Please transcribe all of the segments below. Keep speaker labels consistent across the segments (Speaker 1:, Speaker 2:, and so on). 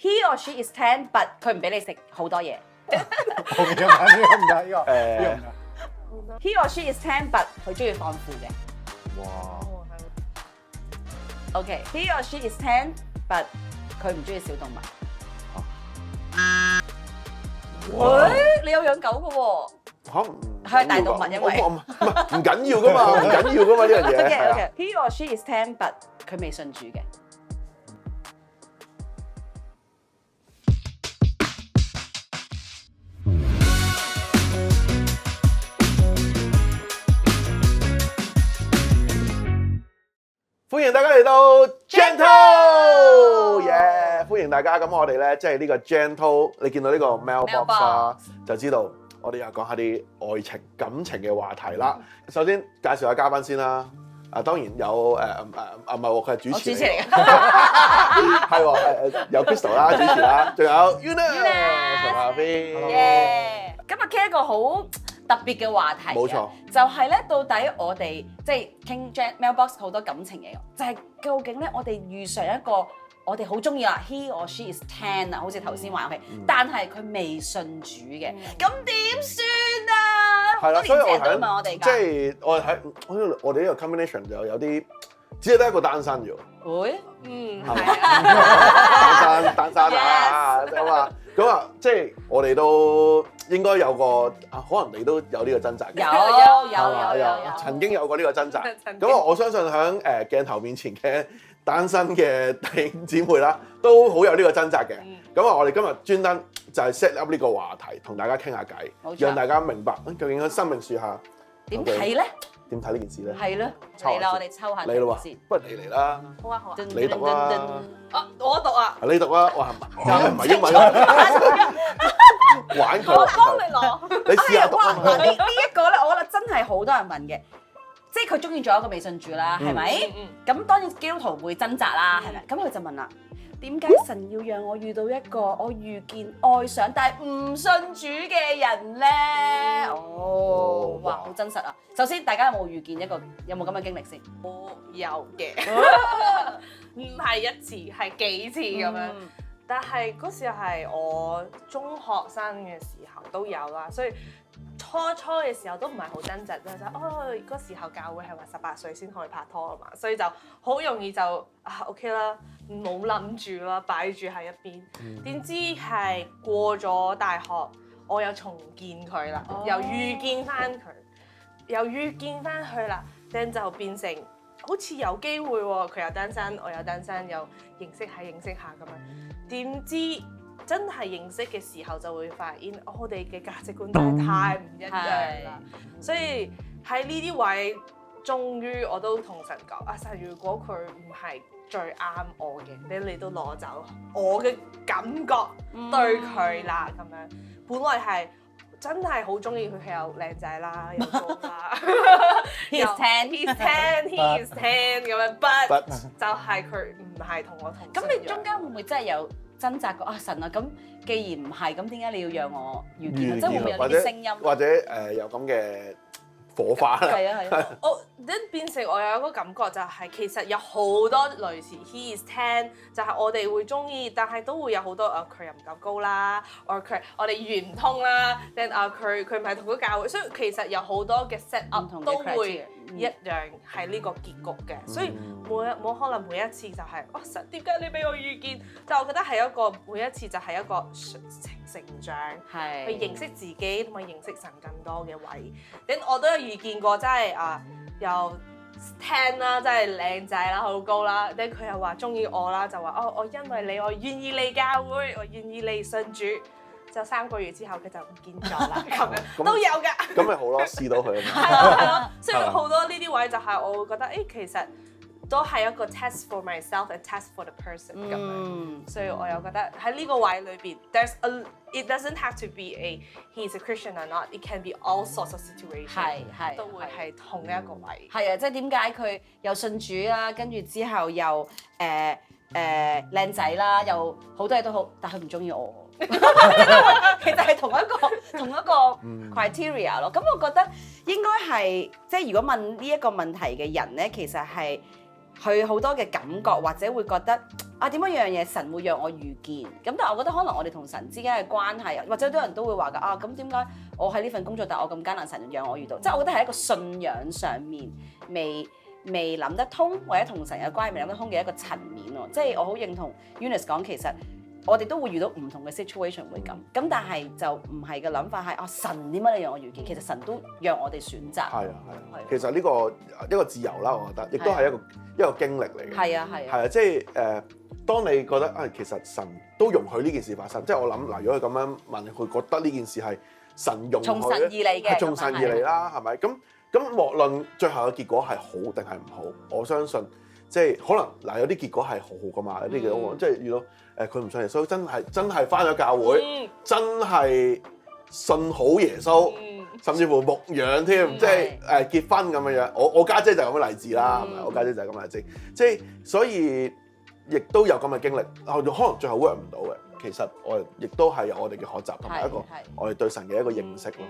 Speaker 1: He or she is tan but 佢唔俾你食好多嘢。
Speaker 2: 我嘅呢個唔得，呢個唔得。
Speaker 1: He or she is tan but 佢中意放褲嘅。
Speaker 2: 哇！
Speaker 1: OK，he or she is tan but 佢唔中意小動物。喂，你有養狗嘅喎？
Speaker 2: 嚇
Speaker 1: 佢係大動物，因為
Speaker 2: 唔緊要噶嘛，唔緊要噶嘛呢樣嘢。
Speaker 1: OK，he or she is tan but 佢未信主嘅。
Speaker 2: 歡迎大家嚟到 Gentle，耶！歡迎大家，咁我哋咧即係呢個 Gentle，你見到呢個 mailbox 啊，就知道我哋又講下啲愛情感情嘅話題啦。首先介紹下嘉賓先啦，當然有唔係喎，佢係主持嚟嘅，係喎有 Crystal 啦主持啦，仲有 Una 同阿 V。
Speaker 1: 今日傾一個好特別嘅話題，
Speaker 2: 冇錯，
Speaker 1: 就係咧到底我哋即係傾 mailbox 好多感情嘢，就係究竟咧我哋遇上一個我哋好中意啦 ，he or she is tan 啊，好似頭先話佢，但係佢未信主嘅，咁點算啊？
Speaker 2: 係啦，所以我
Speaker 1: 睇我哋
Speaker 2: 即係我哋呢個 combination 就有啲只係得一個單身嘅喎。
Speaker 1: 會，
Speaker 2: 單身啊，咁啊，即係我哋都應該有個可能你都有呢個掙扎嘅，有曾經有過呢個掙扎。咁我相信喺鏡頭面前嘅單身嘅弟兄姊妹啦，都好有呢個掙扎嘅。咁啊，我哋今日專登就係 set up 呢個話題，同大家傾下偈，讓大家明白究竟喺生命樹下
Speaker 1: 點睇咧？
Speaker 2: 點睇呢件事咧？
Speaker 1: 係咯，嚟啦，我哋抽下
Speaker 2: 你咯
Speaker 1: 先。
Speaker 2: 不如你嚟啦，
Speaker 3: 好啊好啊，
Speaker 2: 你讀啦。
Speaker 3: 我讀啊，
Speaker 2: 你讀啊！哇，唔係英文，玩佢。
Speaker 3: 我幫你攞。
Speaker 2: 你試下讀啊嘛。
Speaker 1: 呢一個咧，我覺得真係好多人問嘅，即係佢中意咗一個未信主啦，係咪？咁當然基督徒會掙扎啦，係咪？咁佢就問啦：點解神要讓我遇到一個我遇見愛上但係唔信主嘅人咧？哦，哇，好真實啊！首先，大家有冇遇見有冇咁嘅經歷先？
Speaker 3: 我有嘅，唔係一次，係幾次咁樣。但係嗰時候係我中學生嘅時候都有啦，所以初嘅時候都唔係好掙扎，就嗰時候教會係話18歲先可以拍拖啊嘛，所以就好容易就OK 啦，冇諗住啦，擺住喺一邊。點知係過咗大學，我又重見佢啦，又遇見翻佢啦，then 就變成好似有機會喎，佢又單身，我又單身，又認識下咁樣。點知真係認識嘅時候就會發現，我哋嘅價值觀真係太唔一樣啦。所以喺呢啲位，終於我都同神講：神，如果佢唔係最啱我嘅，你都攞走我嘅感覺對佢啦。咁樣本來係真係好中意佢，佢又靚仔啦，又高啦。
Speaker 1: He is tan
Speaker 3: 咁樣，but 就係佢唔係同我同。
Speaker 1: 咁你中間會唔會真係有掙扎過神啊？咁既然唔係，咁點解你要讓我遇見啊？即係會唔會有啲聲音？
Speaker 2: 或者有咁嘅火花啦？
Speaker 1: 係啊。
Speaker 3: 我變成我有一個感覺就係其實有好多類似 he is tan 就係我哋會中意，但係都會有好多佢又唔夠高啦，我哋語唔通啦，then 佢唔係同個教會，所以其實有好多嘅 set up 都會一樣係呢個結局嘅，所以冇可能每一次就係神點解你俾我遇見？就我覺得係一個每一次就係一個成長，去認識自己同埋認識神更多嘅位。咁我都有遇見過，真係又 tan 啦，真係靚仔啦，好高啦。咁佢又話中意我啦，就話我因為你，我願意嚟教會，我願意嚟信主。就3個月之後佢就唔見咗啦，咁樣都有㗎。
Speaker 2: 咁咪好咯，試到佢啊嘛。
Speaker 3: 係咯，所以好多呢啲位就係我會覺得，其實都係一個 test for myself and test for the person 咁樣。所以我又覺得喺呢個位裏邊，it doesn't have to be he's a Christian or not. It can be all sorts of situations. 係都會係同一個位。
Speaker 1: 係啊，即係點解佢又信主啦，跟住之後又靚仔啦，又好多嘢都好，但係佢唔中意我。其實係同一個 criteria 咯。咁我覺得應該係即係如果問呢一個問題嘅人咧，其實係佢好多嘅感覺，或者會覺得啊點樣樣嘢神會讓我遇見。咁但係我覺得可能我哋同神之間嘅關係，或者好多人都會話㗎啊，咁點解我喺呢份工作，但係我咁艱難，神讓我遇到？即係我覺得係一個信仰上面未諗得通，或者同神有關係未諗得通嘅一個層面喎。即係我好認同 Eunice 講，其實我哋都會遇到唔同嘅 situation 會咁，但係就唔係嘅諗法係神點解你讓我遇見？其實神都讓我哋選擇。
Speaker 2: 係啊。其實呢個一個自由啦，我覺得，亦都係一個經歷嚟嘅。
Speaker 1: 係啊。
Speaker 2: 係啊，即係當你覺得啊，其實神都容許呢件事發生，即係我諗嗱，如果佢咁樣問，佢覺得呢件事係神容許，
Speaker 1: 從神而嚟嘅，
Speaker 2: 係從神而嚟啦，係咪？咁莫論最後嘅結果係好定係唔好，我相信即係可能嗱，有啲結果係好好噶嘛，有啲嘅即係遇到佢唔信耶穌，真係返咗教會，真係信好耶穌，甚至乎牧養添，即係結婚咁樣樣。我家姐就係咁嘅例子啦，係咪？我家姐就係咁嘅例子，即係所以亦都有咁嘅經歷，可能最後 work 唔到嘅。其實我亦都係有我哋嘅學習同埋一個我哋對神嘅一個認識咯。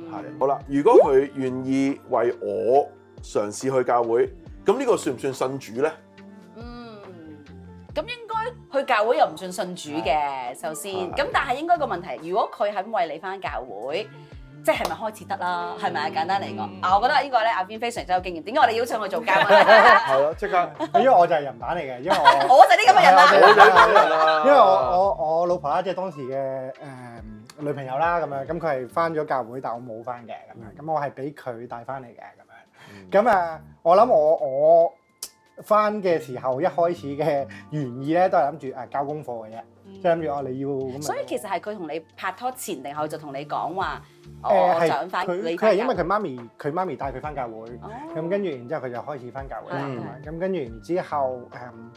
Speaker 2: 係好啦，如果佢願意為我嘗試去教會，咁呢個算唔算信主咧？
Speaker 1: 咁應該去教會又唔算信主嘅，首先。咁但係應該個問題，如果佢肯為你返教會，即係咪開始得啦？係咪啊？簡單嚟講，我覺得呢個咧，阿邊非常之有經驗。點解我哋邀請佢做嘉賓？
Speaker 2: 係咯，即刻。
Speaker 4: 因為我就係人版嚟嘅，因為
Speaker 1: 我就係呢咁嘅人啦。
Speaker 4: 因為我老婆啦，即係當時嘅女朋友啦，咁樣咁佢係返咗教會，但我冇返嘅咁樣，咁我係俾佢帶返嚟嘅咁樣。咁我諗我返嘅時候，一開始嘅原意咧都係諗住交功課嘅啫，即係諗住你要咁。
Speaker 1: 所以其實係佢同你拍拖前定後就同你講話，我想返你。
Speaker 4: 佢係因為佢媽咪帶佢返教會，咁跟住然之後佢就開始返教會啦，咁跟住然之後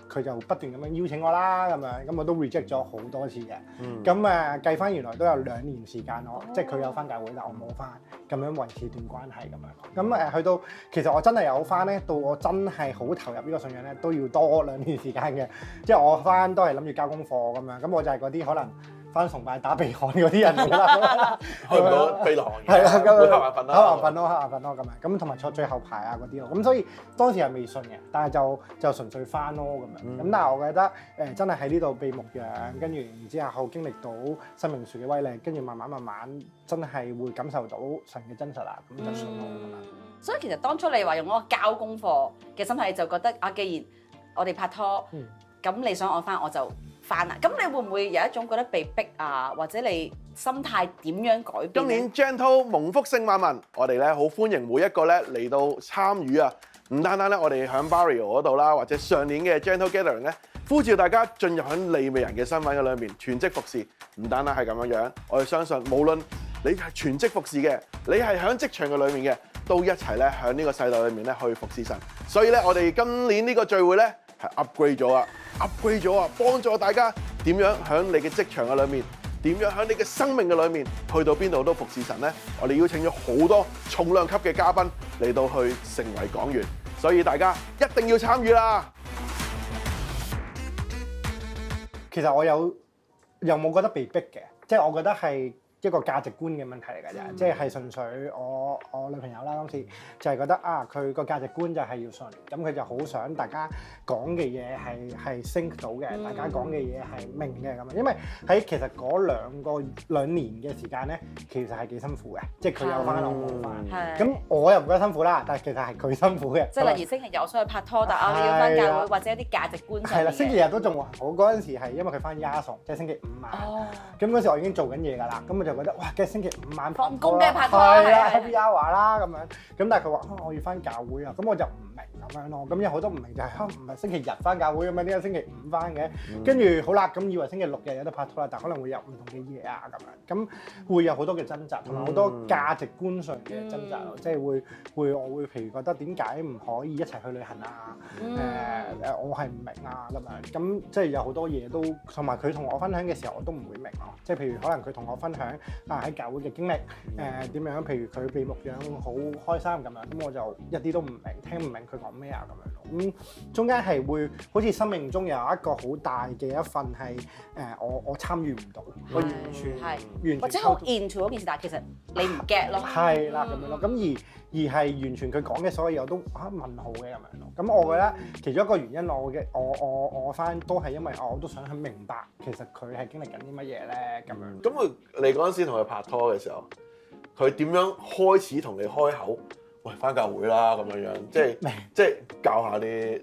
Speaker 4: 佢就不斷咁樣邀請我啦，咁樣咁我都 reject 咗好多次嘅，咁計翻原來都有2年時間我，即係佢有返教會，但我冇返，咁樣維持段關係咁樣。咁去到其實我真係有返咧，到我真係好投入呢個信仰咧，都要多2年時間嘅，即係我返都係諗住交功課咁樣，咁我就係嗰啲可能返崇拜打鼻鼾嗰啲人嚟啦，
Speaker 2: 去唔到飛落行嘅，
Speaker 4: 係啦，咁
Speaker 2: 瞌眼瞓
Speaker 4: 咯咁樣，咁同埋坐最後排啊嗰啲咯，咁所以當時係未信嘅，但係就純粹返咯咁樣，咁但係我覺得真係喺呢度被牧養，跟住然之後經歷到生命樹嘅威力，跟住慢慢真係會感受到神嘅真實啦，咁就信咯咁樣。
Speaker 1: 所以其實當初你話用嗰個交功課嘅心態，就覺得既然我哋拍拖，咁你想我返我就返啦。咁你會唔會有一種覺得被逼啊，或者你心態點樣改變？
Speaker 2: 今年 Gentle 蒙福聖萬民，我哋咧好歡迎每一個咧嚟到參與啊！唔單單咧，我哋喺 Barrio 嗰度啦，或者上年嘅 Gentle Gathering 咧，呼召大家進入喺利未人嘅身份嘅裏面全職服侍。唔單單係咁樣樣，我哋相信無論你係全職服侍嘅，你係喺職場嘅裏面嘅，都一齊咧喺呢個世代裏面咧去服侍神。所以咧，我哋今年呢個聚會咧係 upgrade 咗啊，幫助大家點樣喺你嘅職場嘅裏面，點樣喺你嘅生命嘅裏面，去到邊度都服侍神呢？我哋邀請咗好多重量級嘅嘉賓嚟到去成為講員，所以大家一定要參與啦！
Speaker 4: 其實我又冇覺得被逼嘅，即係我覺得係一個價值觀嘅問題嚟㗎啫，即係純粹我女朋友啦，當時就係覺得佢個價值觀就係要信，咁佢就好想大家講嘅嘢係 sync 到嘅，大家講嘅嘢係明嘅咁樣，因為喺其實嗰兩年嘅時間咧，其實係幾辛苦嘅，即係佢有返我冇返，咁我又唔覺得辛苦啦，但係其實係佢辛苦嘅。即係
Speaker 1: 例如星期日我想去拍拖，但我要返教會或者一啲價值觀上。
Speaker 4: 係啦，星期日都仲還好，嗰陣時係因為佢返亞崇，即係星期5晚，咁嗰時我已經做緊嘢㗎啦，咁我就覺得哇，嘅星期5晚
Speaker 1: 放工嘅拍拖
Speaker 4: 係啦 happy hour 啦咁樣，咁但係佢話我要返教會啊，咁我就唔明咁樣咯，咁有好多唔明就係唔係星期日返教會咁樣，點解星期5返嘅？跟住好啦，咁以為星期6日有得拍拖啦，但可能會有唔同嘅嘢啊咁樣，咁會有好多嘅掙扎，同埋好多價值觀上嘅掙扎咯，即係我會譬如覺得點解唔可以一齊去旅行啊？我係唔明啊咁樣，咁即係有好多嘢都同埋佢同我分享嘅時候，我都唔會明咯，即係譬如可能佢同我分享喺教會嘅經歷，點樣？譬如佢被牧養好開心咁樣，咁我就一啲都唔明，聽唔明佢講咩啊咁樣咯。咁中間係會好似生命中有一個好大嘅一份係我參與唔到，我完全
Speaker 1: 或者好 into 嗰件事，但係其實你唔 get 咯。
Speaker 4: 係啦咁樣咯。咁而係完全佢講嘅所有嘢我都問號嘅咁樣咯。咁我覺得其中一個原因我翻都係因為我都想去明白其實佢係經歷緊啲乜嘢咧咁樣。
Speaker 2: 咁你嗰陣時同佢拍拖嘅時候，佢點樣開始同你開口？喂，返教會啦咁樣，即係教下啲。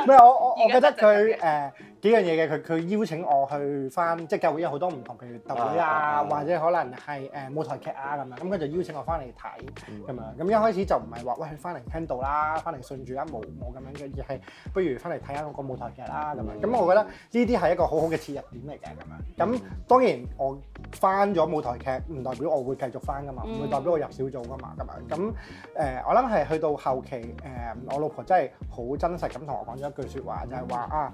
Speaker 4: 咩？我覺得佢幾樣嘢嘅，佢邀請我去翻即係教會有好多唔同，譬如特會啊，或者可能係舞台劇啊咁樣，咁佢就邀請我翻嚟睇咁樣。咁一開始就唔係話喂翻嚟聽道啦，翻嚟信主啦，冇咁樣嘅，而係不如翻嚟睇下我個舞台劇啦咁樣。咁我覺得呢啲係一個好好嘅切入點嚟嘅咁樣。咁當然我翻咗舞台劇唔代表我會繼續翻噶嘛，唔會代表我入小組噶嘛咁樣。咁我諗係去到後期我老婆真係好真實咁同我講咗一句説話，就係話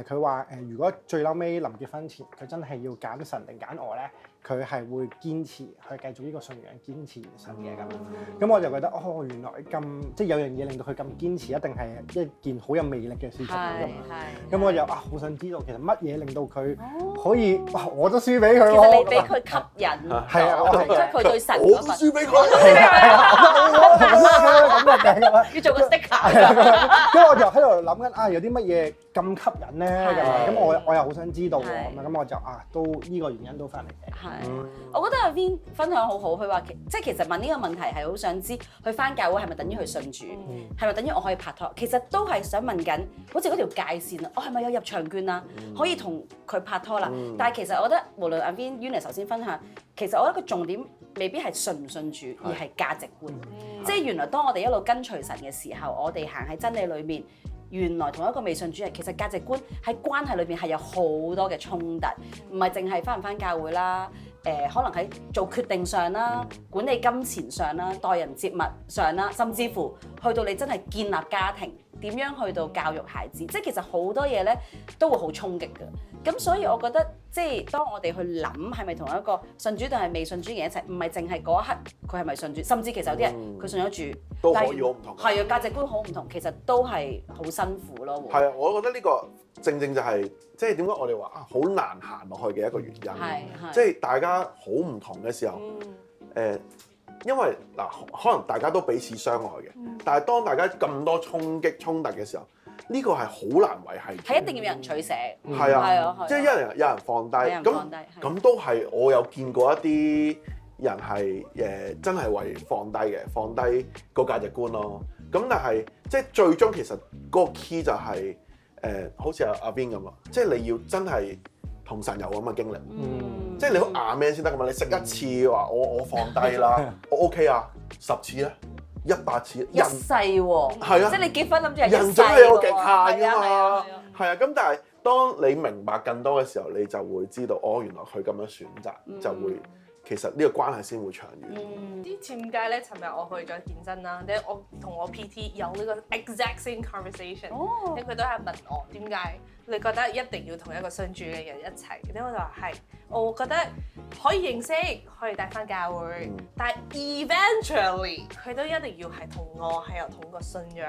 Speaker 4: 佢話如果最嬲尾臨結婚前佢真係要揀神定揀我咧，佢係會堅持去繼續呢個信仰，堅持神嘅咁。咁我就覺得原來咁即係有樣嘢令到佢咁堅持，一定係一件好有魅力嘅事情咁。咁我就好想知道其實乜嘢令到佢可以我都輸俾佢。
Speaker 1: 其實你俾佢吸引，
Speaker 4: 係啊，
Speaker 1: 即係佢對神
Speaker 2: 我都輸俾佢。
Speaker 1: 要做個 sticker。
Speaker 4: 咁我就喺度諗緊有啲乜嘢咁吸引咧咁我又好想知道喎咁我就都呢個原因都翻嚟嘅。
Speaker 1: 係，我覺得阿 Vin 分享好好，佢話即係其實問呢個問題係好想知，去翻教會係咪等於去信主，係咪等於我可以拍拖？其實都係想問緊，好似嗰條界線啊，我係咪有入場券啊？可以同佢拍拖啦。但係其實我覺得無論阿 Vin、Eunice 首先分享，其實我覺得個重點未必係信唔信主，而係價值觀。即係原來當我哋一路跟隨神嘅時候，我哋行喺真理裏面。原來同一個未信主人，其實價值觀喺關係裏邊係有好多嘅衝突，唔係淨係翻唔翻教會啦，可能喺做決定上啦、管理金錢上啦、待人接物上啦，甚至乎去到你真係建立家庭，點樣去到教育孩子，即係其實好多嘢咧都會好衝擊嘅。咁所以我覺得即係當我哋去諗係咪同一個信主定係未信主嘅人一齊，唔係淨係嗰一刻佢係咪信主，甚至其實有啲人佢信咗主
Speaker 2: 都可以好唔同。
Speaker 1: 係啊，價值觀好唔同，其實都係好辛苦咯。
Speaker 2: 係啊，我覺得呢個正就係即係點解我哋話好難行落去嘅一個原因。即係大家好唔同嘅時候，因為可能大家都彼此相愛嘅，但係當大家咁多衝擊衝突嘅時候，呢個係好難維係。係
Speaker 1: 一定要有人取捨。
Speaker 2: 係啊，即係有人放低。咁都係我有見過一啲人係真係為放低嘅，放低個價值觀咯。咁但係即係最終其實嗰個 key 就係好似阿 Vin 咁啊，即係你要真係同神有咁嘅經歷，即係你好硬命先得噶嘛。你食一次話我放低啦，我 OK 啊，10次咧，100次，
Speaker 1: 一世喎，
Speaker 2: 係啊，
Speaker 1: 即係你結婚諗住係一世喎，
Speaker 2: 人總係有極限㗎嘛，係啊。咁但係當你明白更多嘅時候，你就會知道原來佢咁樣選擇就會。其實呢個關係先會長遠。
Speaker 3: 啲點解咧？尋日我去咗健身啦，我同我 PT 有呢個 exact same conversation，佢都係問我點解你覺得一定要同一個信主嘅人一齊？咁我就話係，我覺得可以認識，可以帶翻教會，但係 eventually 佢都一定要係同我係有同個信仰。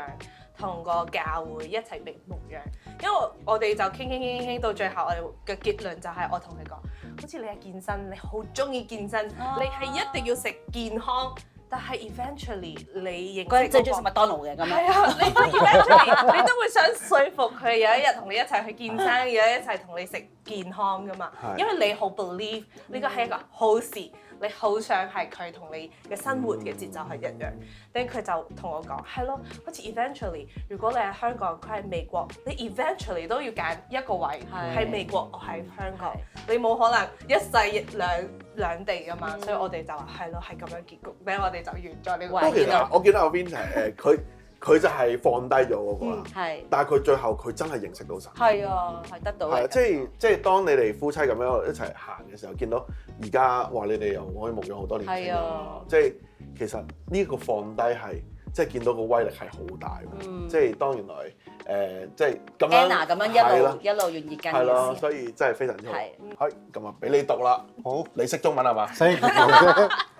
Speaker 3: 同個教會一齊被牧養，因為我哋就傾到最後，我哋嘅結論就係我同佢講，好似你係健身，你好中意健身，你係一定要食健康，但係 eventually 你認識
Speaker 1: 即係中意食麥當勞嘅咁樣。
Speaker 3: 係啊，你 eventually 你都會想說服佢有一日同你一齊去健身，有一齊同你食健康噶嘛，因為你好 believe 呢個係一個好事。你好想係佢同你嘅生活嘅節奏係一樣，咁佢就同我講係咯，好似 eventually 如果你係香港，佢係美國，你 eventually 都要揀一個位喺美國，我喺香港，你冇可能一世兩地噶嘛，所以我哋就話係咯，係咁樣結局，咁我哋就完咗呢個位。
Speaker 2: 不過其實我見到阿 Vin 係佢就係放低咗嗰個啦，但係佢最後佢真係認識到神。係
Speaker 1: 啊，係得到。
Speaker 2: 係啊，即係當你哋夫妻咁樣一齊行嘅時候，見到而家話你哋又可以牧養好多年。係啊，即係其實呢個放低係即係見到個威力係好大喎。即係當原來即係咁樣
Speaker 1: Anna 咁樣一路願意跟
Speaker 2: 係咯，
Speaker 1: 嘅時候，
Speaker 2: 所以真係非常之好。
Speaker 1: 係
Speaker 2: 係咁啊，俾你讀啦。
Speaker 4: 好，
Speaker 2: 你識中文係嘛？
Speaker 4: 識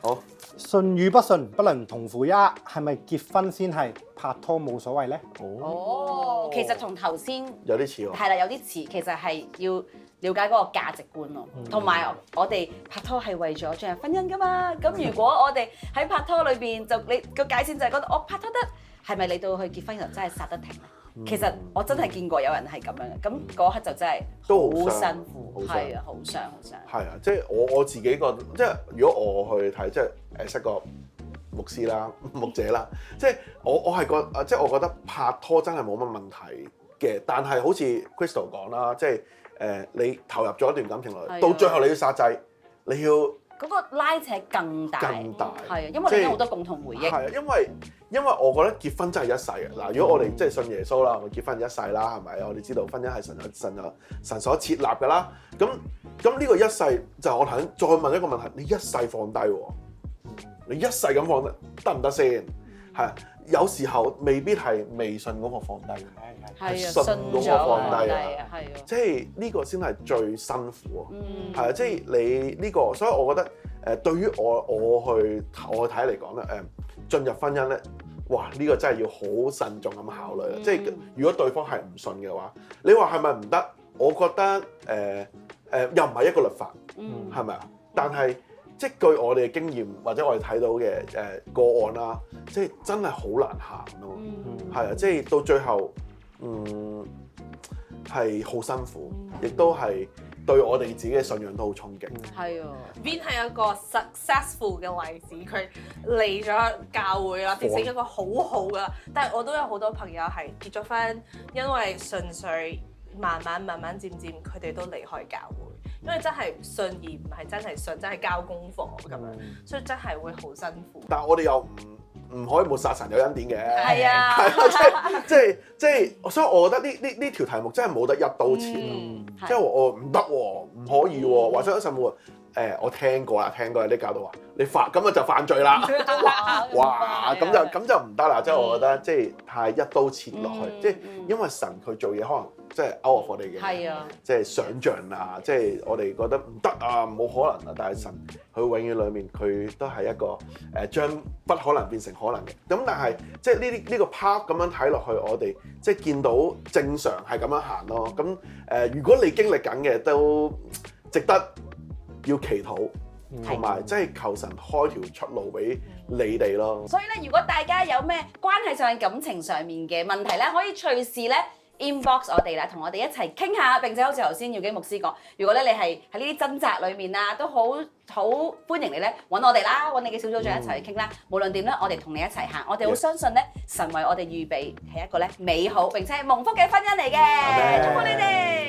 Speaker 2: 好。
Speaker 4: 信與不信不能同負呀，係咪結婚先係拍拖冇所謂咧？
Speaker 1: 哦，其實同頭先
Speaker 2: 有啲似喎。
Speaker 1: 係啦，有啲似，其實係要了解嗰個價值觀咯，同埋我哋拍拖係為咗進入婚姻噶嘛。咁如果我哋喺拍拖裏邊就你個界線就係覺得我拍拖得，係咪你到去結婚嘅時候真係殺得停咧？其實我真係見過有人係咁樣嘅，咁嗰刻就真係好辛苦，係啊，好傷好傷。
Speaker 2: 係啊，即係我自己覺得，即係如果我去睇，即係識個牧師啦、牧者啦，即係我係覺，即係我覺得拍拖真係冇乜問題嘅，但係好似 Crystal 講啦，即係你投入咗一段感情落嚟，到最後你要殺制，你要
Speaker 1: 嗰個拉扯更大，係啊，因為你有好多共同回憶。
Speaker 2: 係啊，因為我覺得結婚真係一世嘅。嗱，如果我哋即係信耶穌啦，我結婚一世啦，係咪？我哋知道婚姻係神所設立㗎啦。咁呢個一世就係我頭先再問一個問題，你一世放低喎，你一世咁放得唔得先？係有時候未必係未信嗰個放低，係信嗰個放低啊，
Speaker 1: 係啊，
Speaker 2: 即係呢個先係最辛苦啊。係啊，即係你呢個，所以我覺得對於我去睇嚟講咧，進入婚姻咧，哇！呢個真係要好慎重咁考慮啦。即係如果對方係唔信嘅話，你話係咪唔得？我覺得又唔係一個律法，係咪啊？但係即係據我哋嘅經驗或者我哋睇到嘅個案啦，即係真係好難行咯。係啊，即係到最後，係好辛苦，亦都係對我哋自己嘅信仰都好衝擊。
Speaker 1: 係啊
Speaker 3: Vin 係一個 successful 嘅例子，佢嚟咗教會啦，變成一個好好噶。但係我都有好多朋友係結咗婚，因為純粹慢慢漸漸，佢哋都離開教會，因為真係信而唔係真係信，真係交功課咁樣，所以真係會好辛苦。
Speaker 2: 但係我哋又唔可以抹殺神有恩典嘅。
Speaker 1: 係啊，
Speaker 2: 即係，所以我覺得呢條題目真係冇得一刀切。即係我唔得喎，唔可以喎，或者甚至乎我聽過有啲教導話你咁樣就犯罪啦。哇，咁就唔得啦。即係我覺得即係太一刀切落去，即係因為神佢做嘢可能即係 out of 我哋嘅，即係想像啊，即係我哋覺得唔得啊，冇可能啊。但係神佢永遠裡面佢都係一個將不可能變成可能嘅。咁但係即係呢個 part 咁樣睇落去，我哋即係見到正常係咁樣行咯。咁如果你經歷緊嘅都值得要祈禱，同埋即係求神開條出路俾你哋咯。
Speaker 1: 所以咧，如果大家有咩關係上、感情上面嘅問題咧，可以隨時咧 inbox 我哋啦，同我哋一齊傾下。並且好似頭先耀基牧師講，如果咧你係喺呢啲掙扎裏面啊，都好歡迎你咧揾我哋啦，揾你嘅小組長一齊去傾啦。無論點咧，我哋同你一齊行。我哋好相信咧，神為我哋預備係一個咧美好並且係蒙福嘅婚姻嚟嘅。祝福你哋！